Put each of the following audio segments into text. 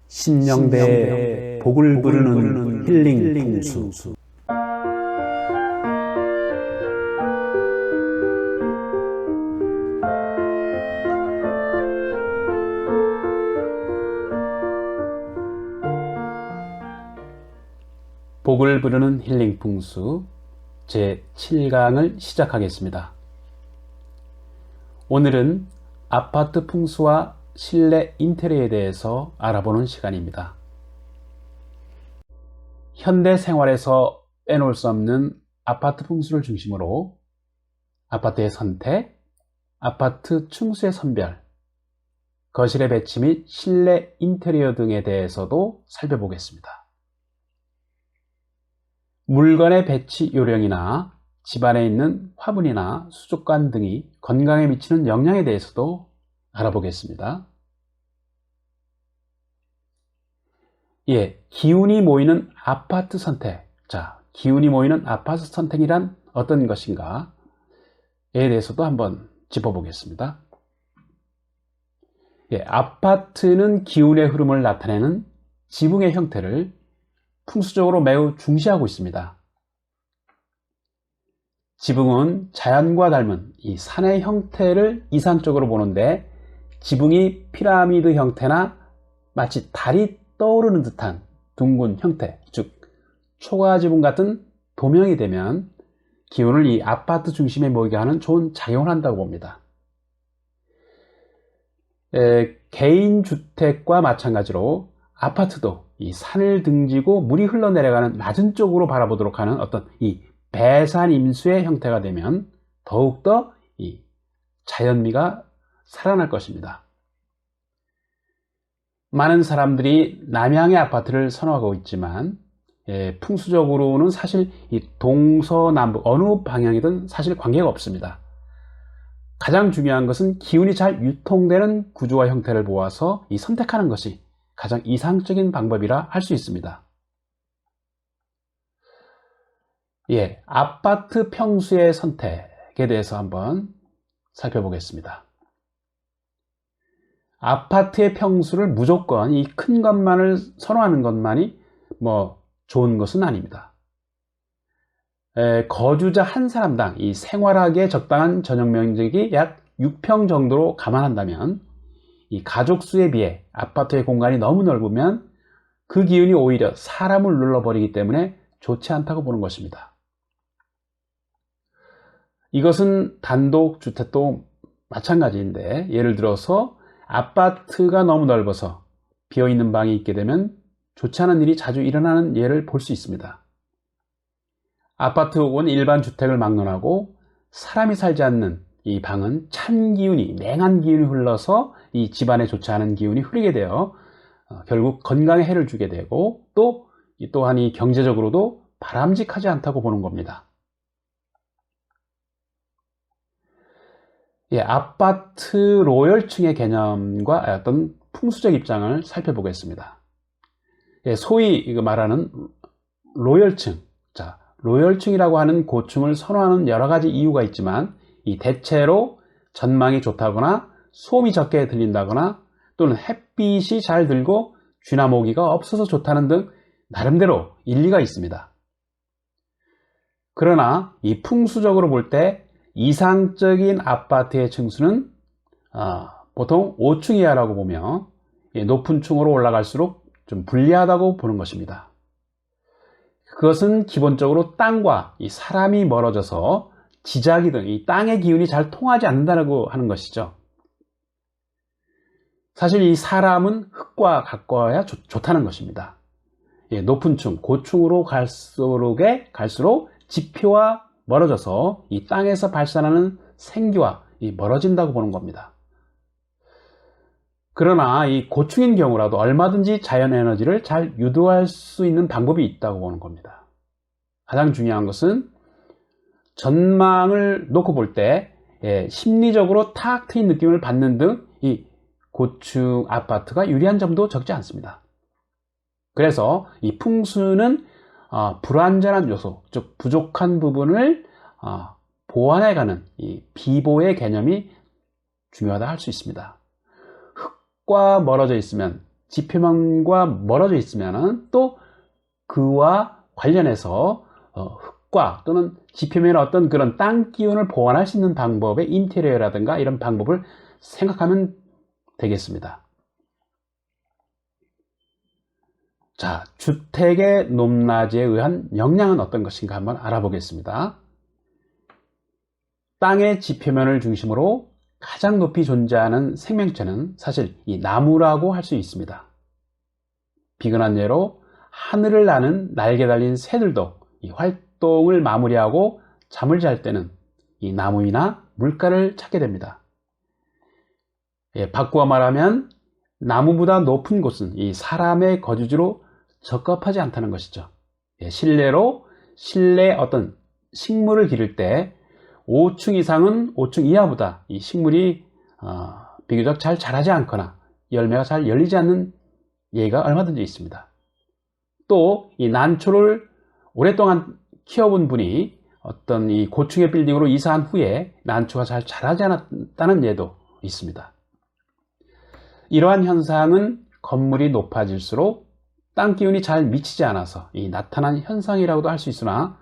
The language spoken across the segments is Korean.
신명대의 복을 부르는 힐링 풍수. 복을 부르는 힐링 풍수 제 7강을 시작하겠습니다. 오늘은 아파트 풍수와 실내 인테리어에 대해서 알아보는 시간입니다. 현대 생활에서 빼놓을 수 없는 아파트 풍수를 중심으로 아파트의 선택, 아파트 층수의 선별, 거실의 배치 및 실내 인테리어 등에 대해서도 살펴보겠습니다. 물건의 배치 요령이나 집안에 있는 화분이나 수족관 등이 건강에 미치는 영향에 대해서도 알아보겠습니다. 기운이 모이는 아파트 선택. 기운이 모이는 아파트 선택이란 어떤 것인가에 대해서도 한번 짚어보겠습니다. 아파트는 기운의 흐름을 나타내는 지붕의 형태를 풍수적으로 매우 중시하고 있습니다. 지붕은 자연과 닮은 이 산의 형태를 이상적으로 보는데, 지붕이 피라미드 형태나 마치 달이 떠오르는 듯한 둥근 형태, 즉 초가지붕 같은 도명이 되면 기운을 이 아파트 중심에 모이게 하는 좋은 작용을 한다고 봅니다. 개인주택과 마찬가지로 아파트도 이 산을 등지고 물이 흘러내려가는 낮은 쪽으로 바라보도록 하는 어떤 이 배산 임수의 형태가 되면 더욱더 이 자연미가 살아날 것입니다. 많은 사람들이 남향의 아파트를 선호하고 있지만 풍수적으로는 사실 이 동서남북 어느 방향이든 사실 관계가 없습니다. 가장 중요한 것은 기운이 잘 유통되는 구조와 형태를 보아서 이 선택하는 것이 가장 이상적인 방법이라 할 수 있습니다. 아파트 평수의 선택에 대해서 한번 살펴보겠습니다. 아파트의 평수를 무조건 이 큰 것만을 선호하는 것만이 좋은 것은 아닙니다. 거주자 한 사람당 이 생활하기에 적당한 전용 면적이 약 6평 정도로 감안한다면, 이 가족 수에 비해 아파트의 공간이 너무 넓으면 그 기운이 오히려 사람을 눌러버리기 때문에 좋지 않다고 보는 것입니다. 이것은 단독주택도 마찬가지인데, 예를 들어서 아파트가 너무 넓어서 비어있는 방이 있게 되면 좋지 않은 일이 자주 일어나는 예를 볼 수 있습니다. 아파트 혹은 일반 주택을 막론하고 사람이 살지 않는 이 방은 찬 기운이, 맹한 기운이 흘러서 이 집안에 좋지 않은 기운이 흐르게 되어 결국 건강에 해를 주게 되고, 또한 이 경제적으로도 바람직하지 않다고 보는 겁니다. 아파트 로열층의 개념과 어떤 풍수적 입장을 살펴보겠습니다. 소위 말하는 로열층. 로열층이라고 하는 고층을 선호하는 여러 가지 이유가 있지만, 이 대체로 전망이 좋다거나 소음이 적게 들린다거나 또는 햇빛이 잘 들고 쥐나 모기가 없어서 좋다는 등 나름대로 일리가 있습니다. 그러나 이 풍수적으로 볼 때 이상적인 아파트의 층수는 보통 5층 이하라고 보며, 높은 층으로 올라갈수록 좀 불리하다고 보는 것입니다. 그것은 기본적으로 땅과 이 사람이 멀어져서 지자기든 이 땅의 기운이 잘 통하지 않는다고 하는 것이죠. 사실 이 사람은 흙과 가까워야 좋다는 것입니다. 높은 층, 고층으로 갈수록 지표와 멀어져서 이 땅에서 발산하는 생기와 멀어진다고 보는 겁니다. 그러나 이 고층인 경우라도 얼마든지 자연 에너지를 잘 유도할 수 있는 방법이 있다고 보는 겁니다. 가장 중요한 것은 전망을 놓고 볼 때 심리적으로 탁 트인 느낌을 받는 등 이 고층 아파트가 유리한 점도 적지 않습니다. 그래서 이 풍수는 불완전한 요소, 즉 부족한 부분을 보완해가는 이 비보의 개념이 중요하다 할 수 있습니다. 흙과 멀어져 있으면 지표면과 멀어져 있으면 또 그와 관련해서 흙과 또는 지표면의 어떤 그런 땅 기운을 보완할 수 있는 방법의 인테리어라든가 이런 방법을 생각하면 되겠습니다. 자, 주택의 높낮이에 의한 영향은 어떤 것인가 한번 알아보겠습니다. 땅의 지표면을 중심으로 가장 높이 존재하는 생명체는 사실 이 나무라고 할 수 있습니다. 비근한 예로 하늘을 나는 날개 달린 새들도 이 활동을 마무리하고 잠을 잘 때는 이 나무이나 물가를 찾게 됩니다. 바꾸어 말하면 나무보다 높은 곳은 이 사람의 거주지로 적합하지 않다는 것이죠. 실내로 실내 어떤 식물을 기를 때 5층 이상은 5층 이하보다 이 식물이 비교적 잘 자라지 않거나 열매가 잘 열리지 않는 예가 얼마든지 있습니다. 또 이 난초를 오랫동안 키워본 분이 어떤 이 고층의 빌딩으로 이사한 후에 난초가 잘 자라지 않았다는 예도 있습니다. 이러한 현상은 건물이 높아질수록 땅 기운이 잘 미치지 않아서 나타난 현상이라고도 할 수 있으나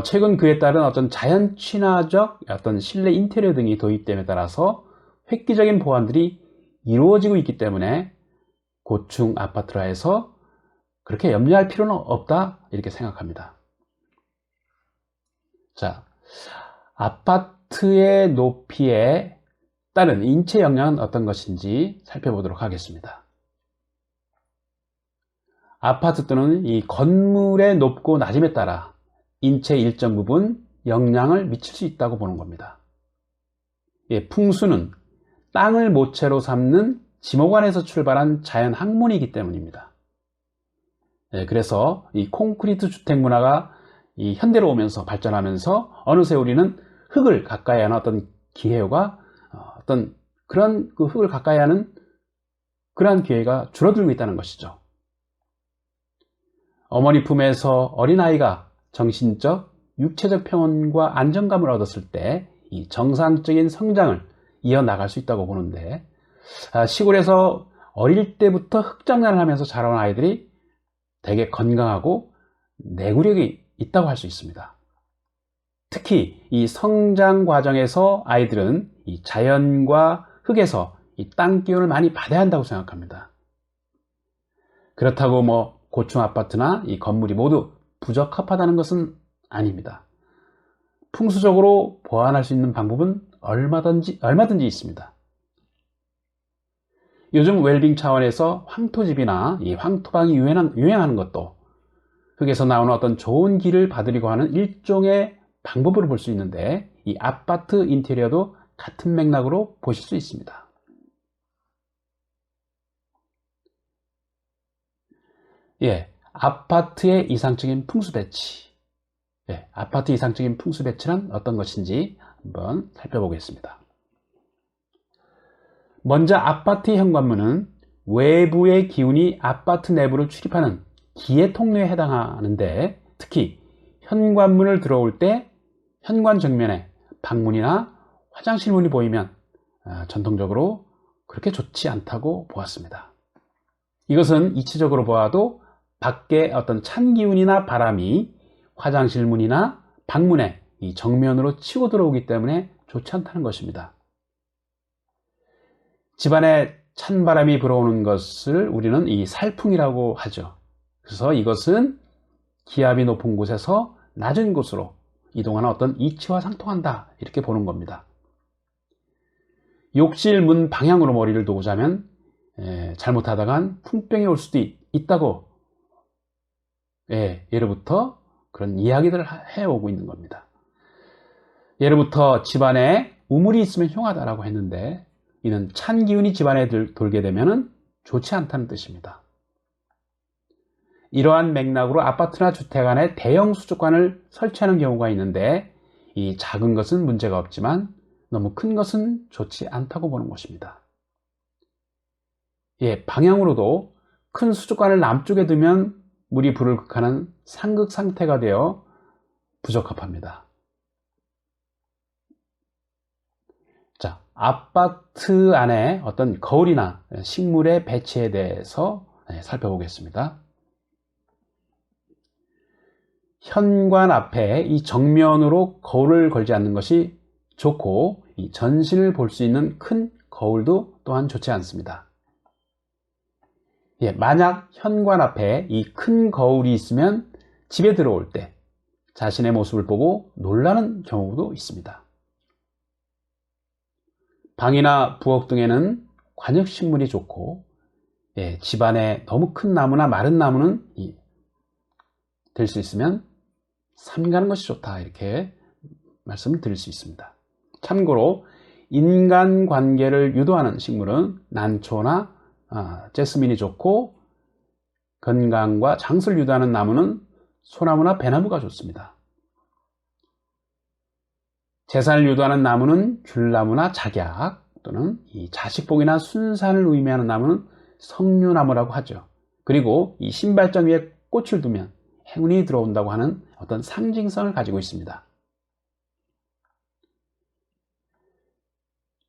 최근 그에 따른 어떤 자연 친화적 어떤 실내 인테리어 등이 도입됨에 따라서 획기적인 보완들이 이루어지고 있기 때문에 고층 아파트라 해서 그렇게 염려할 필요는 없다 이렇게 생각합니다. 자, 아파트의 높이에 따른 인체 영향은 어떤 것인지 살펴보도록 하겠습니다. 아파트 또는 이 건물의 높고 낮음에 따라 인체 일정 부분 영향을 미칠 수 있다고 보는 겁니다. 풍수는 땅을 모체로 삼는 지목안에서 출발한 자연 학문이기 때문입니다. 그래서 이 콘크리트 주택 문화가 이 현대로 오면서 발전하면서 어느새 우리는 흙을 가까이 하는 어떤 기회가 어떤 그런 그 흙을 가까이 하는 그러한 기회가 줄어들고 있다는 것이죠. 어머니 품에서 어린아이가 정신적, 육체적 평온과 안정감을 얻었을 때 이 정상적인 성장을 이어나갈 수 있다고 보는데 시골에서 어릴 때부터 흙장난을 하면서 자라온 아이들이 되게 건강하고 내구력이 있다고 할 수 있습니다. 특히 이 성장 과정에서 아이들은 이 자연과 흙에서 이 땅 기운을 많이 받아야 한다고 생각합니다. 그렇다고 뭐 고층 아파트나 이 건물이 모두 부적합하다는 것은 아닙니다. 풍수적으로 보완할 수 있는 방법은 얼마든지 있습니다. 요즘 웰빙 차원에서 황토집이나 이 황토방이 유행하는 것도 흙에서 나오는 어떤 좋은 기를 받으려고 하는 일종의 방법으로 볼 수 있는데 이 아파트 인테리어도 같은 맥락으로 보실 수 있습니다. 아파트의 이상적인 풍수 배치. 아파트 이상적인 풍수 배치란 어떤 것인지 한번 살펴보겠습니다. 먼저 아파트의 현관문은 외부의 기운이 아파트 내부를 출입하는 기의 통로에 해당하는데 특히 현관문을 들어올 때 현관 정면에 방문이나 화장실 문이 보이면 전통적으로 그렇게 좋지 않다고 보았습니다. 이것은 이치적으로 보아도 밖에 어떤 찬 기운이나 바람이 화장실 문이나 방문에 이 정면으로 치고 들어오기 때문에 좋지 않다는 것입니다. 집안에 찬 바람이 불어오는 것을 우리는 이 살풍이라고 하죠. 그래서 이것은 기압이 높은 곳에서 낮은 곳으로 이동하는 어떤 이치와 상통한다 이렇게 보는 겁니다. 욕실 문 방향으로 머리를 두고 자면 잘못하다간 풍병이 올 수도 있다고 예로부터 그런 이야기들을 해오고 있는 겁니다. 예로부터 집안에 우물이 있으면 흉하다라고 했는데 이는 찬 기운이 집안에 돌게 되면 좋지 않다는 뜻입니다. 이러한 맥락으로 아파트나 주택 안에 대형 수족관을 설치하는 경우가 있는데 이 작은 것은 문제가 없지만 너무 큰 것은 좋지 않다고 보는 것입니다. 방향으로도 큰 수족관을 남쪽에 두면 물이 불을 극하는 상극 상태가 되어 부적합합니다. 자, 아파트 안에 어떤 거울이나 식물의 배치에 대해서 살펴보겠습니다. 현관 앞에 이 정면으로 거울을 걸지 않는 것이 좋고, 이 전신을 볼 수 있는 큰 거울도 또한 좋지 않습니다. 만약 현관 앞에 이 큰 거울이 있으면 집에 들어올 때 자신의 모습을 보고 놀라는 경우도 있습니다. 방이나 부엌 등에는 관역식물이 좋고, 집안에 너무 큰 나무나 마른 나무는 될 수 있으면 삼가는 것이 좋다, 이렇게 말씀을 드릴 수 있습니다. 참고로 인간관계를 유도하는 식물은 난초나 제스민이 좋고, 건강과 장수를 유도하는 나무는 소나무나 배나무가 좋습니다. 재산을 유도하는 나무는 귤나무나 작약, 또는 이 자식복이나 순산을 의미하는 나무는 석류나무라고 하죠. 그리고 이 신발장 위에 꽃을 두면 행운이 들어온다고 하는 어떤 상징성을 가지고 있습니다.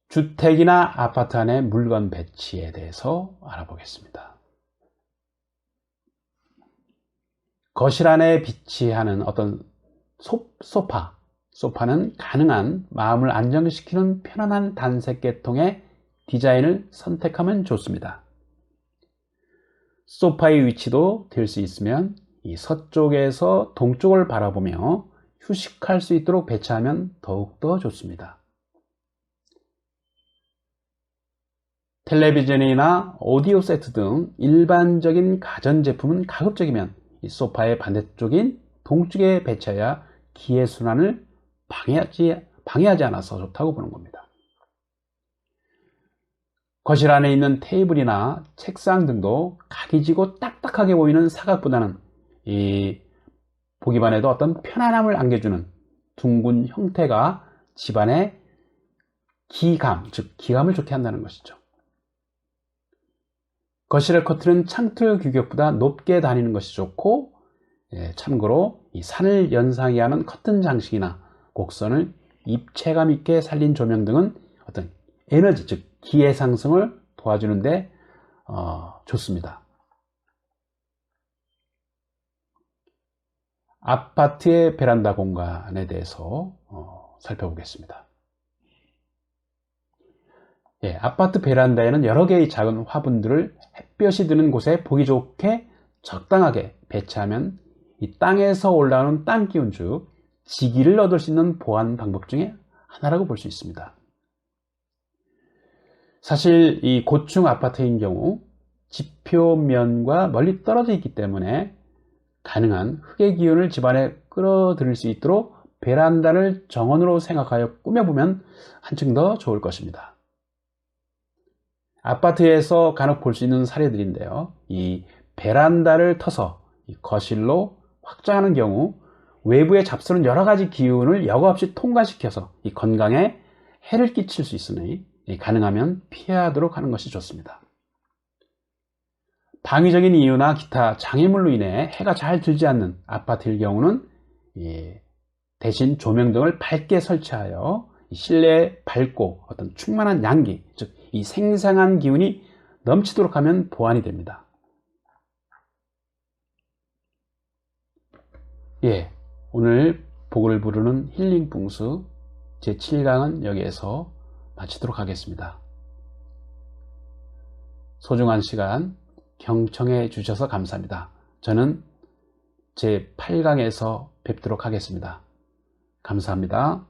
주택이나 아파트 안의 물건 배치에 대해서 알아보겠습니다. 거실 안에 비치하는 어떤 소파는 가능한 마음을 안정시키는 편안한 단색 계통의 디자인을 선택하면 좋습니다. 소파의 위치도 될 수 있으면 이 서쪽에서 동쪽을 바라보며 휴식할 수 있도록 배치하면 더욱더 좋습니다. 텔레비전이나 오디오 세트 등 일반적인 가전제품은 가급적이면 이 소파의 반대쪽인 동쪽에 배치해야 기의 순환을 방해하지 않아서 좋다고 보는 겁니다. 거실 안에 있는 테이블이나 책상 등도 각이 지고 딱딱하게 보이는 사각보다는 보기만 해도 어떤 편안함을 안겨주는 둥근 형태가 집안의 기감을 좋게 한다는 것이죠. 거실의 커튼은 창틀 규격보다 높게 다니는 것이 좋고, 참고로 이 산을 연상케 하는 커튼 장식이나 곡선을 입체감 있게 살린 조명 등은 어떤 에너지, 즉 기의 상승을 도와주는데 좋습니다. 아파트의 베란다 공간에 대해서 살펴보겠습니다. 아파트 베란다에는 여러 개의 작은 화분들을 햇볕이 드는 곳에 보기 좋게 적당하게 배치하면 이 땅에서 올라오는 땅기운, 즉 지기를 얻을 수 있는 보완 방법 중에 하나라고 볼 수 있습니다. 사실 이 고층 아파트인 경우 지표면과 멀리 떨어져 있기 때문에 가능한 흙의 기운을 집안에 끌어들일 수 있도록 베란다를 정원으로 생각하여 꾸며보면 한층 더 좋을 것입니다. 아파트에서 간혹 볼 수 있는 사례들인데요, 이 베란다를 터서 이 거실로 확장하는 경우 외부에 잡수는 여러 가지 기운을 여과 없이 통과시켜서 이 건강에 해를 끼칠 수 있으니 가능하면 피하도록 하는 것이 좋습니다. 방위적인 이유나 기타 장애물로 인해 해가 잘 들지 않는 아파트일 경우는 대신 조명등을 밝게 설치하여 실내에 밝고 어떤 충만한 양기, 즉 이 생생한 기운이 넘치도록 하면 보완이 됩니다. 오늘 복을 부르는 힐링 풍수 제7강은 여기에서 마치도록 하겠습니다. 소중한 시간 경청해 주셔서 감사합니다. 저는 제8강에서 뵙도록 하겠습니다. 감사합니다.